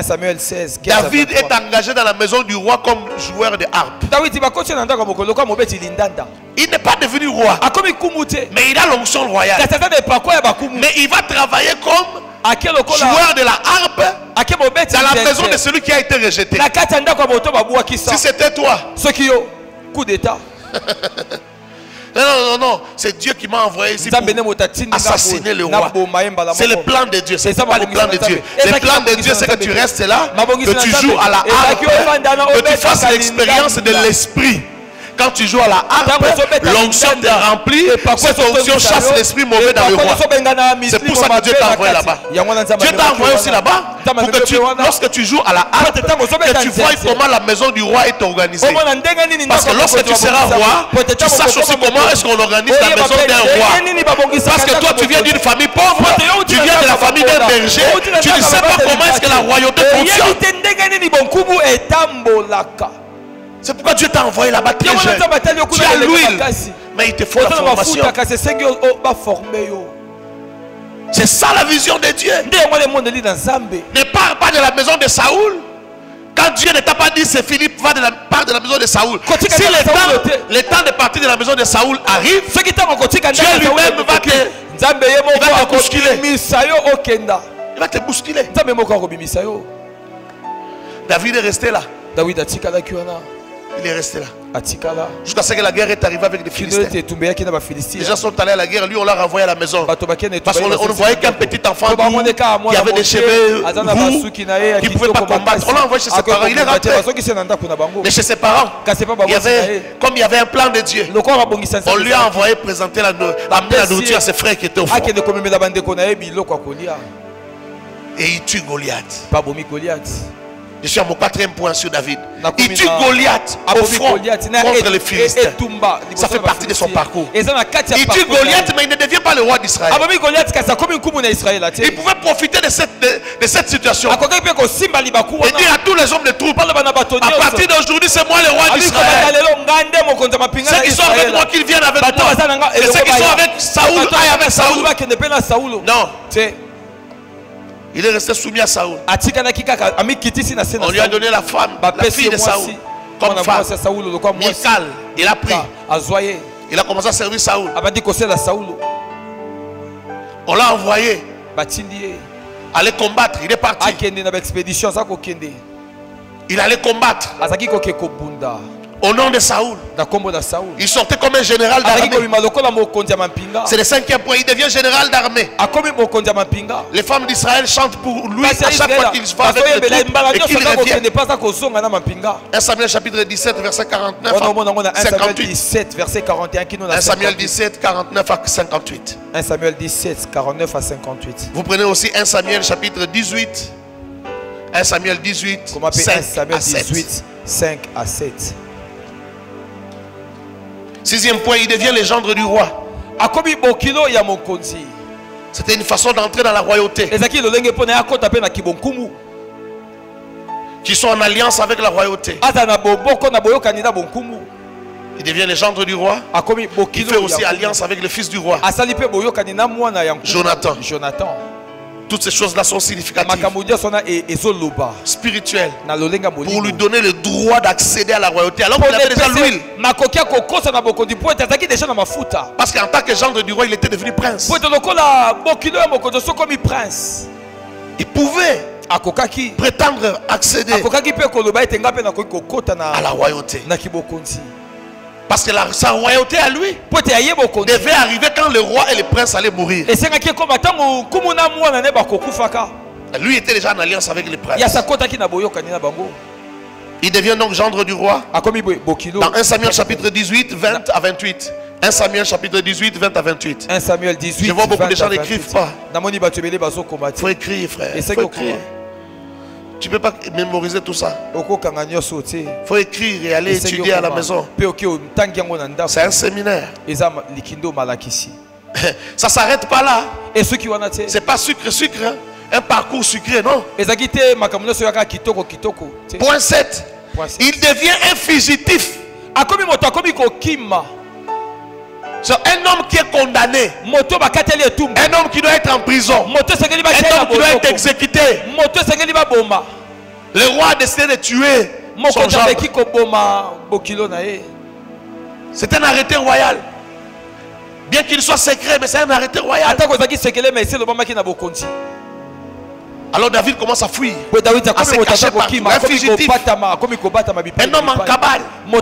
David est engagé dans la maison du roi comme joueur de harpe. Il n'est pas devenu roi, mais il a l'onction royale. Mais il va travailler comme joueur de la harpe dans la maison de celui qui a été rejeté. Si c'était toi, coup d'état. Non, c'est Dieu qui m'a envoyé ici pour assassiner le roi. C'est le plan de Dieu, c'est pas le plan de Dieu. Le plan de Dieu, c'est que tu restes là, que tu joues à la harpe, que tu fasses l'expérience de l'esprit. Quand tu joues à la harpe, l'onction te remplit, cette onction chasse l'esprit mauvais dans le roi. C'est pour ça que Dieu t'a envoyé là-bas. Dieu t'a envoyé aussi là-bas pour que lorsque tu joues à la harpe, que tu vois comment la maison du roi est organisée. Parce que lorsque tu seras roi, tu saches aussi comment est-ce qu'on organise la maison d'un roi. Parce que toi tu viens d'une famille pauvre, tu viens de la famille d'un berger, tu ne sais pas comment est-ce que la royauté fonctionne. C'est pourquoi Dieu t'a envoyé là-bas très jeune. Tu as l'huile, mais il te faut la formation. C'est ça la vision de Dieu. Ne pars pas de la maison de Saoul Quand Dieu ne t'a pas dit c'est Philippe, va de la part de la maison de Saoul. Si le temps de partir de la maison de Saoul arrive, Dieu lui-même va te bousculer. Il va te bousculer. David est resté là. Il est resté là. Jusqu'à ce que la guerre est arrivée avec les Philistins. Les gens sont allés à la guerre, lui on l'a renvoyé à la maison. Parce qu'on ne voyait qu'un petit enfant qui avait des cheveux roux, qui ne pouvait pas combattre. On l'a envoyé chez ses parents. Il est rentré. Mais chez ses parents, comme il y avait un plan de Dieu, on lui a envoyé présenter amener la nourriture à ses frères qui étaient au front. Et il tue Goliath. Je suis à mon 4e point sur David. Il tue Goliath au front contre les Philistins. Ça fait partie de son parcours. Il tue Goliath, mais il ne devient pas le roi d'Israël. Il pouvait profiter de cette situation et dire à tous les hommes de troupes, à partir d'aujourd'hui, c'est moi le roi d'Israël. Ceux qui sont avec moi, qu'ils viennent avec moi. Et ceux qui sont avec Saoul, aillent avec Saoul. Non. Il est resté soumis à Saoul. On lui a donné la femme, la fille de Saoul, comme femme. Michal, il a pris. Il a commencé à servir Saoul. On l'a envoyé aller combattre. Il est parti. Il allait combattre au nom de Saoul. Il sortait comme un général d'armée. C'est le 5e point. Il devient général d'armée. Les femmes d'Israël chantent pour lui à chaque fois qu'il va avec les troupes et qu'il revient. 1 Samuel chapitre 17 verset 49 à 58. 1 Samuel 17 49 à 58. 1 Samuel 17 49 à 58. Vous prenez aussi 1 Samuel chapitre 18. 1 Samuel 18 5 à 7. 6e point, il devient le gendre du roi. C'était une façon d'entrer dans la royauté. Qui sont en alliance avec la royauté. Il devient le gendre du roi. Il fait aussi alliance avec le fils du roi, Jonathan. Toutes ces choses-là sont significatives, spirituelles, pour lui donner le droit d'accéder à la royauté. Alors qu'il avait déjà l'huile. Parce qu'en tant que gendre du roi, il était devenu prince. Il pouvait prétendre accéder à la royauté. Parce que sa royauté à lui devait arriver quand le roi et le prince allaient mourir. Lui était déjà en alliance avec le prince. Il devient donc gendre du roi. Dans 1 Samuel chapitre 18, 20 à 28. 1 Samuel chapitre 18, 20 à 28. 1 Samuel 18. Je vois beaucoup de gens n'écrivent pas. Il faut écrire, frère. Il faut écrire. Tu ne peux pas mémoriser tout ça. Il faut écrire et aller étudier à la maison. C'est un séminaire. Ça ne s'arrête pas là. Ce n'est pas sucre, hein? Un parcours sucré, non. Point 7. Il devient un fugitif. C'est un homme qui est condamné. Un homme qui doit être en prison. Un homme qui doit être exécuté. Le roi a décidé de tuer son gendre. C'est un arrêté royal. Bien qu'il soit secret, mais c'est un arrêté royal. Alors David commence à fuir, à se cacher partout. Un fugitif, un homme en cabale. Vous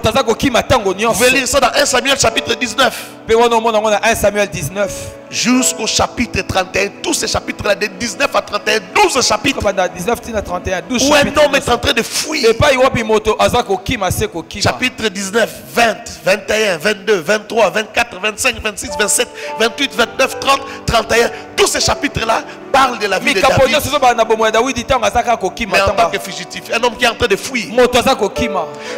pouvez lire ça dans 1 Samuel chapitre 19. 1 Samuel 19. Jusqu'au chapitre 31. Tous ces chapitres-là, de 19 à 31, 12 chapitres. Où un homme est en train de fuir. Chapitre 19, 20, 21, 22, 23, 24, 25, 26, 27, 28, 29, 30, 31. Tous ces chapitres-là parlent de la vie de David. Mais en tant que fugitif, un homme qui est en train de fuir.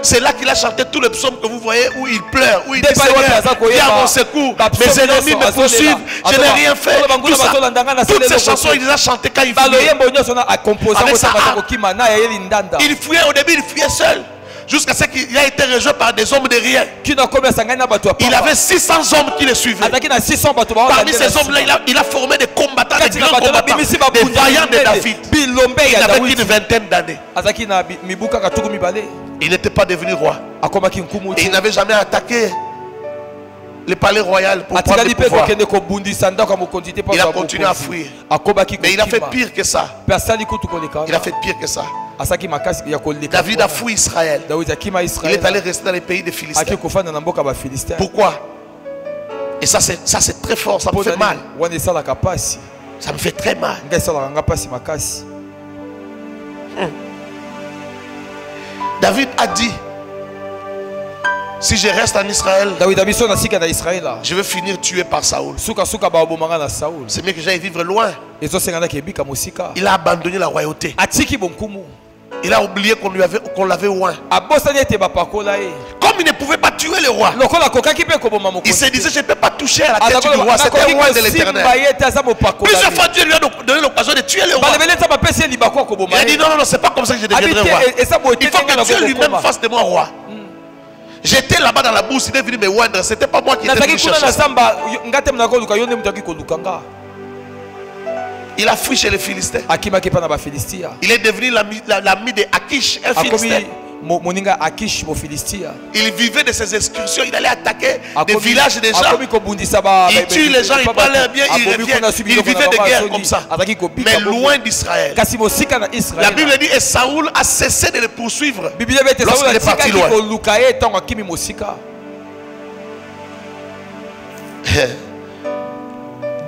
C'est là qu'il a chanté tous les psaumes que vous voyez où il pleure, où il dit Seigneur, viens à mon secours, mes ennemis me poursuivent, je n'ai rien fait. Tout ça. Toutes ces chansons, il les a chantées quand il fuyait. Avec sa harpe. Il fuyait au début, il fuyait seul. Jusqu'à ce qu'il a été rejoint par des hommes de rien. Il avait 600 hommes qui le suivaient. Parmi ces hommes-là, il a formé des combattants, des grands combattants, des vaillants de David. Il n'avait qu'une vingtaine d'années. Il n'était pas devenu roi. Et il n'avait jamais attaqué le palais royal pour prendre le pouvoir. Il a continué à fuir. Mais il a fait pire que ça. Il a fait pire que ça. David a fui Israël. Il est allé rester dans les pays des Philistins. Pourquoi? Et ça c'est très fort, ça me fait mal. Ça me fait très mal. David a dit, si je reste en Israël, je vais finir tué par Saoul. C'est mieux que j'aille vivre loin. Il a abandonné la royauté. Il a oublié qu'on l'avait oint. Comme il ne pouvait pas tuer le roi, il se disait, je ne peux pas toucher à la tête du roi. C'était un roi de l'Éternel. Plusieurs fois Dieu lui a donné l'occasion de tuer le roi. Il a dit, non, c'est pas comme ça que je deviendrai roi. Il faut que Dieu lui-même fasse de moi roi. J'étais là-bas dans la bourse, il est venu me oindre. C'était pas moi qui étais venu chercher. Il a fui chez les Philistins. Il est devenu l'ami de Akish, un Philistin. Il vivait de ses excursions. Il allait attaquer des villages des gens. Il tue les gens, il parle bien, il revient. Il vivait de guerre comme ça. Mais loin d'Israël. La Bible dit, et Saoul a cessé de le poursuivre lorsqu'il est parti loin.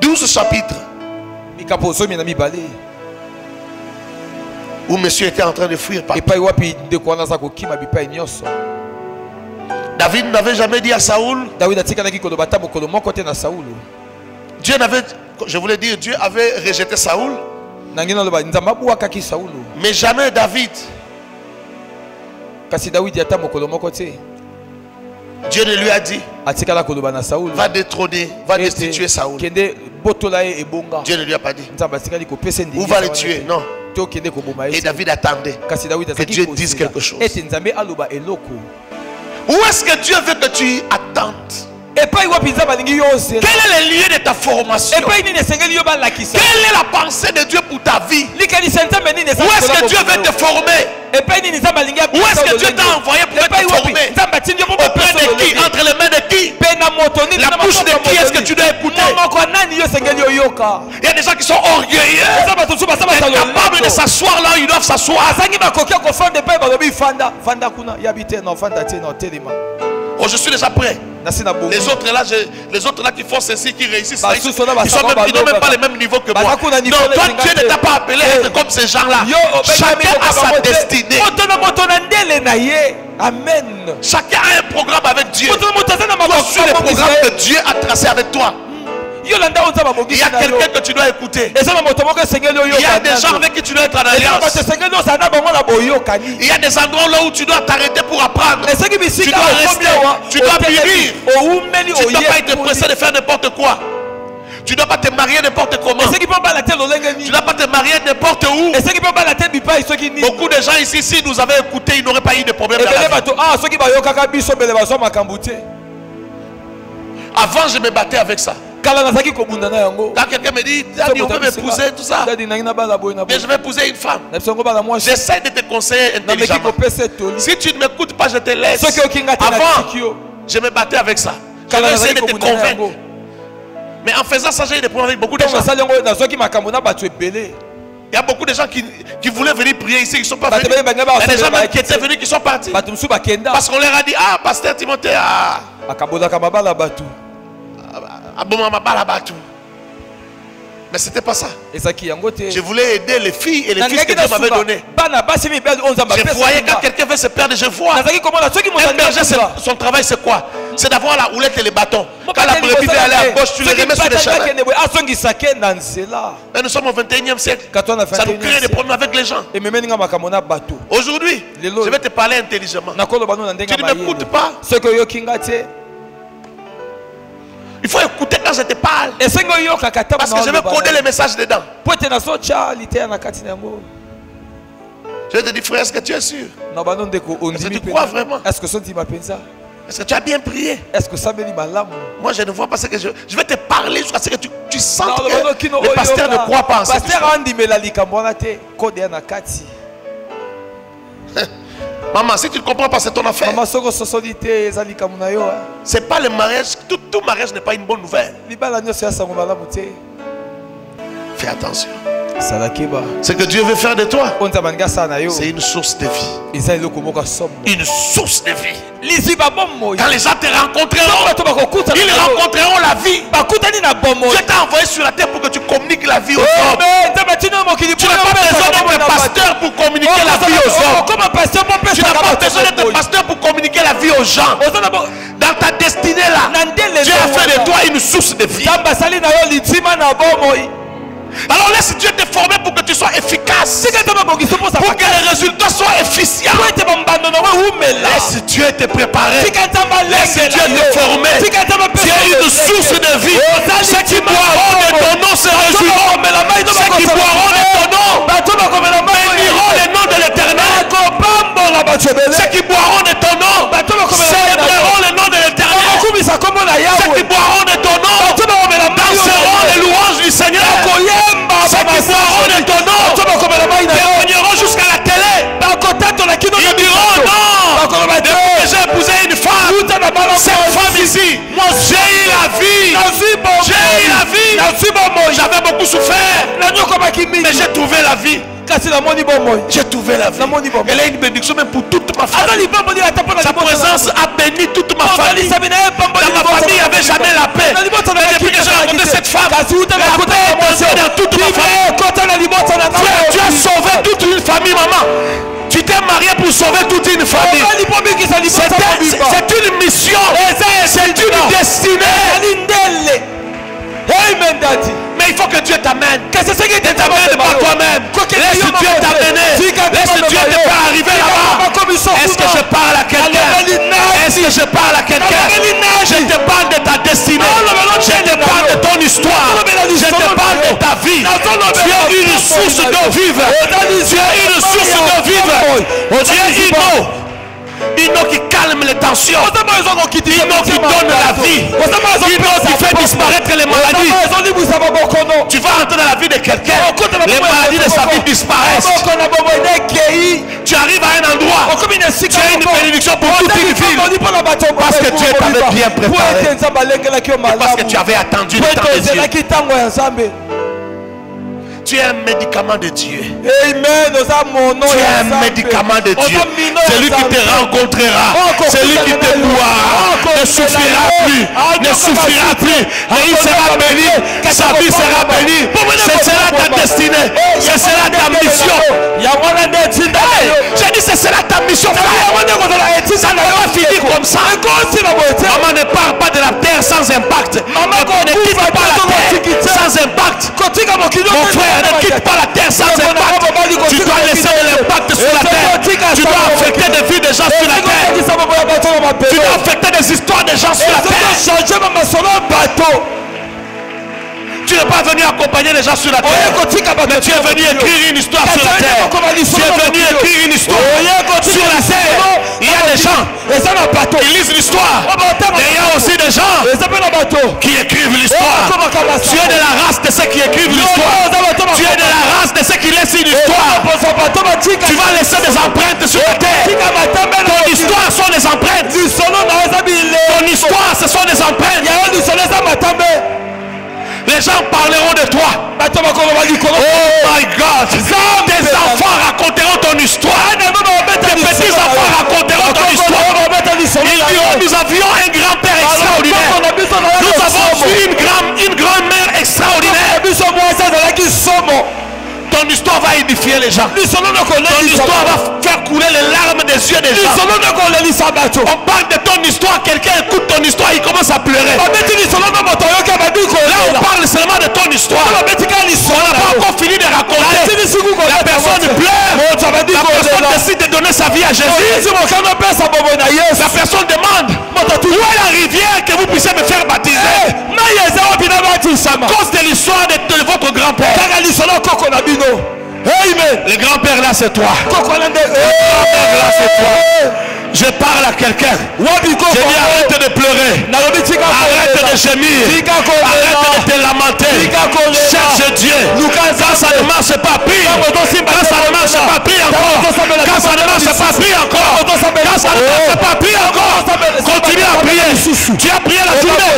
12 chapitres où monsieur était en train de fuir partout. David n'avait jamais dit à Saoul. Dieu n'avait, je voulais dire, Dieu avait rejeté Saoul. Mais jamais David. Dieu ne lui a dit, va détrôner, va destituer Saoul. Dieu ne lui a pas dit. Où va le tuer? Non. Et David attendait que Dieu dise quelque chose. Où est-ce que Dieu veut que tu attendes? Quel est le lieu de ta formation? Quelle est la pensée de Dieu pour ta vie? Où est-ce que Dieu veut te former? Où est-ce que Dieu t'a envoyé pour te former? Auprès de qui? Entre les mains de qui? La bouche de qui est-ce que tu dois écouter? Il y a des gens qui sont orgueilleux, incapables de s'asseoir là où ils doivent s'asseoir. Oh, je suis déjà prêt. Les autres là qui font ceci, qui réussissent, ils n'ont même pas le même niveau que moi. Non, toi Dieu ne t'a pas appelé à être comme ces gens-là. Chacun a sa destinée. Amen. Chacun a un programme avec Dieu. Toi, suis le programme que Dieu a tracé avec toi. Il y a quelqu'un que tu dois écouter. Il y a des gens avec qui tu dois être en alliance. Il y a des endroits là où tu dois t'arrêter pour apprendre. Tu dois rester, tu dois vivre. Tu ne dois pas être pressé de faire n'importe quoi. Tu ne dois pas te marier n'importe comment. Tu ne dois pas te marier n'importe où. Beaucoup de gens ici, si nous avaient écouté, ils n'auraient pas eu de problème dans la vie. Avant, je me battais avec ça. Quand quelqu'un me dit, on peut m'épouser, tout ça, mais je vais épouser une femme. J'essaie de te conseiller intelligemment. Si tu ne m'écoutes pas, je te laisse. Avant, je me battais avec ça. Je vais essayer de te convaincre. Mais en faisant ça, j'ai eu des problèmes avec beaucoup de gens. Il y a beaucoup de gens qui voulaient venir prier ici, qui ne sont pas venus. Il y a des gens même qui étaient venus, qui sont partis. Parce qu'on leur a dit, ah, pasteur Timothée, mais c'était pas ça. Je voulais aider les filles et les fils que Dieu m'avait donné. Je voyais quand quelqu'un veut se perdre, je vois. Un berger, son travail c'est quoi? C'est d'avoir la houlette et les bâtons. Quand la brebis veut aller à gauche, tu le remets sur le chemin. Mais nous sommes au 21e siècle. Ça nous crée des problèmes avec les gens. Aujourd'hui, je vais te parler intelligemment. Tu ne m'écoutes pas. Il faut écouter quand je te parle. Parce que je vais coder les messages dedans. Je te dis, frère, est-ce que tu es sûr? Est-ce que tu crois vraiment? Est-ce que tu as bien prié? Moi, je ne vois pas ce que je vais te parler jusqu'à ce que tu sens que le pasteur ne croit pas en cette histoire. Maman, si tu ne comprends pas, c'est ton affaire. C'est pas le mariage. Tout mariage n'est pas une bonne nouvelle. Fais attention. Ce que Dieu veut faire de toi, c'est une source de vie. Une source de vie. Quand les gens te rencontreront, ils rencontreront la vie. Dieu t'a envoyé sur la terre pour que tu communiques la vie aux hommes. Tu n'as pas besoin d'être pasteur pour communiquer la vie aux hommes. Tu n'as pas besoin d'être pasteur pour communiquer la vie aux gens. Dans ta destinée là, Dieu a fait de toi une source de vie. Alors laisse Dieu te former pour que tu sois efficace, pour que les résultats soient efficients. Laisse Dieu te préparer, laisse Dieu te former. Tu es une source de vie. Ceux qui boiront de ton nom se réjouiront. Ceux qui boiront de ton nom béniront le nom de l'Éternel. Ceux qui boiront de ton nom célébreront le nom de l'Éternel. Ceux qui boiront de ton nom danseront les louanges du Seigneur. Ceux qui boiront de ton nom témoigneront jusqu'à la télé. Ils diront non, depuis que j'ai épousé une femme, cette femme ici, j'ai eu la vie. J'ai eu la vie. J'avais beaucoup souffert, mais j'ai trouvé la vie. J'ai trouvé la vie. Elle est une bénédiction même pour toute ma famille. Sa présence a béni toute ma famille. Dans ma famille, il n'y avait jamais la paix. Mais depuis que j'ai rencontré cette femme, la paix est dans toute ma famille. Frère, tu as sauvé toute une famille, maman. Tu t'es marié pour sauver toute une famille. C'est une mission. C'est une destinée. Amen, Daddy. Mais il faut que Dieu t'amène. Qu'est-ce que c'est qui t'amène par toi-même? Laisse Dieu t'amener. Laisse Dieu te faire arriver là-bas. Est-ce que je parle à quelqu'un? Est-ce que je parle à quelqu'un? Je te parle de ta destinée. Je te parle de ton histoire. Je te parle de ta vie. Tu es une source d'eau vive. Tu es une source d'eau vive. Tu es une eau. Une eau qui calme les tensions. Une eau qui donne la vie. Une eau qui fait disparaître les maladies. Tu vas entrer dans la vie de quelqu'un. Les maladies de sa vie disparaissent. Tu arrives à un endroit. Tu as une bénédiction pour toute une ville. Parce que Dieu t'avait bien préparé. Parce que tu avais attendu le temps de Dieu. Tu es un médicament de Dieu. Amen. Tu es un médicament de Dieu. Celui qui te rencontrera, celui qui te boira, ne souffrira plus. Ne souffrira plus. Mais il sera béni. Sa vie sera bénie. Ce sera ta destinée. Ce sera ta mission. J'ai dit ce sera ta mission. Ça ne va pas finir comme ça. Maman ne part pas de la terre sans impact. Maman ne quitte pas la terre sans impact. Mon frère, ne quitte pas la terre sans impact. Tu dois laisser de l'impact sur la terre. Tu dois affecter des vies de gens sur la terre. Tu dois affecter des histoires de gens sur la terre. Tu n'es pas venu accompagner les gens sur la terre, mais tu es venu écrire une histoire sur la terre. Tu es venu écrire une histoire sur la terre. Il y a des gens qui lisent l'histoire, mais il y a aussi des gens qui écrivent l'histoire. Tu es de la race de ceux qui écrivent l'histoire. Tu es de la race de ceux qui laissent une histoire. Tu vas laisser des empreintes sur la terre. Ton histoire sont des empreintes. Ton histoire, ce sont des empreintes. Les gens parleront de toi. Oh my God. Tes enfants raconteront ton histoire. Tes petits-enfants raconteront ton histoire. Ils diront, nous avions un grand-père extraordinaire. Nous avons vu une grand-mère extraordinaire. Ton histoire va édifier les gens. Ton histoire va faire couler les larmes des yeux des gens. On parle de ton histoire, quelqu'un écoute ton histoire, il commence à pleurer. Là on parle seulement de ton histoire. On n'a pas encore fini de raconter. La personne pleure. La personne décide de donner sa vie à Jésus. La personne demande où est la rivière que vous puissiez me faire baptiser. À cause de l'histoire de votre grand-père. Amen. Le grand-père là, c'est toi. Le grand-père là, c'est toi. Je parle à quelqu'un. Je dis arrête de pleurer. Arrête de gémir. Arrête de te lamenter. Cherche Dieu. Quand ça ne marche pas, prie. Quand ça ne marche pas, prie encore. Quand ça ne marche pas, prie encore. Quand ça ne marche pas, prie encore. Continue à prier. Tu as prié la journée.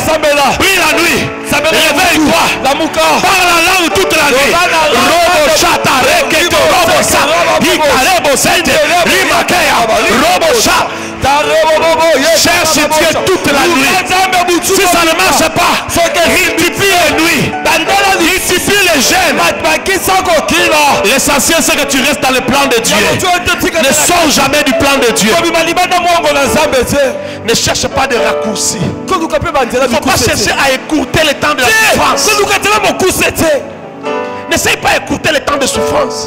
Prie la nuit. Réveille-toi. Parle la langue toute la nuit. Robo chata reketo robo sa. Ikarebo sende. Rimakea. Robo chat. Cherche Dieu toute la nuit. Si ça ne marche pas, multiplie les nuits. Multiplie les gènes. L'essentiel c'est que tu restes dans le plan de Dieu. Ne sors jamais du plan de Dieu. Ne cherche pas de raccourcis. Il ne faut pas chercher à écourter le temps de la souffrance. N'essaye pas d'écouter le temps de souffrance.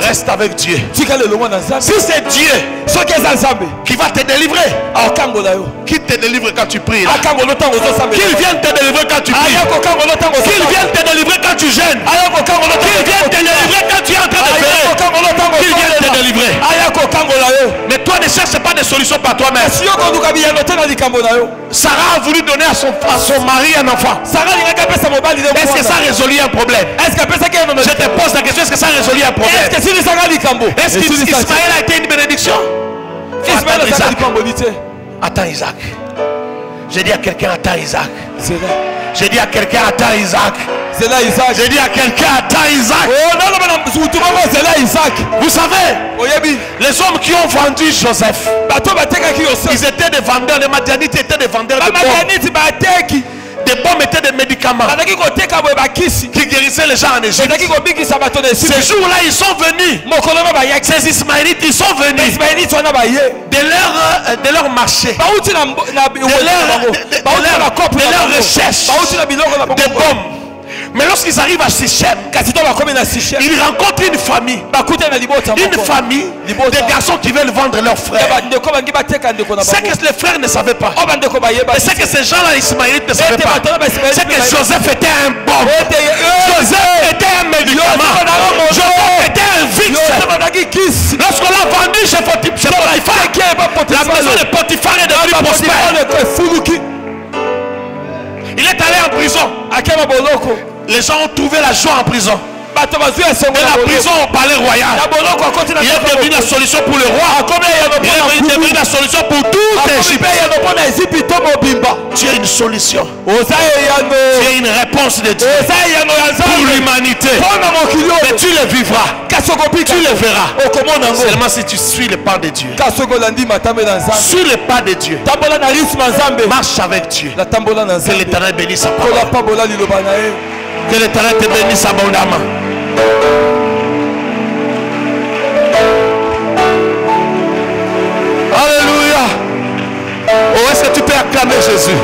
Reste avec Dieu. Si c'est Dieu qui va te délivrer, qu'il te délivre quand tu pries. Qu'il vienne te délivrer quand tu pries. Qu'il vienne te délivrer quand tu gênes. Qu'il vienne te délivrer quand tu es en train de faire. Qu'il vienne te délivrer. Mais toi ne cherche pas de solution par toi-même. Sarah a voulu donner à son mari un enfant. Est-ce que ça a résolu un problème? Je te pose la question, est-ce que ça a résolu un problème? Est-ce qu'Ismaël a été une bénédiction? Attends Isaac. J'ai dit à quelqu'un, attends Isaac. J'ai dit à quelqu'un, attends Isaac. J'ai dit à quelqu'un, attends Isaac. Vous savez, les hommes qui ont vendu Joseph, ils étaient des vendeurs, les Madianites étaient des vendeurs de pommes. Des pommes étaient des médicaments qui guérissaient les gens en Égypte. Ces jours-là, ils sont venus. Ces Ismaélites, ils sont venus de leur marché, de leur recherche des pommes. Mais lorsqu'ils arrivent à Sichem, ils rencontrent une famille. Une famille de garçons qui veulent vendre leurs frères. C'est que les frères ne savaient pas. C'est que ces gens-là, Ismaélites, ne savaient pas. C'est que Joseph était un bombe. Joseph était un médicament. Joseph était un vice. Lorsqu'on l'a vendu chez Potiphar, la maison de Potiphar est devenue prospère. Il est allé en prison. Les gens ont trouvé la joie en prison. De la prison au palais royal. Il est devenu la solution pour le roi. Il est devenu la solution pour tout l'Égypte. Tu as une solution. Tu as une réponse de Dieu pour l'humanité. Mais tu le vivras. Tu le verras. Seulement si tu suis le pas de Dieu. Suis le pas de Dieu. Marche avec Dieu. Que l'Éternel bénisse sa parole. Que l'Éternel te bénisse abondamment. Alléluia. Oh, est-ce que tu peux acclamer Jésus?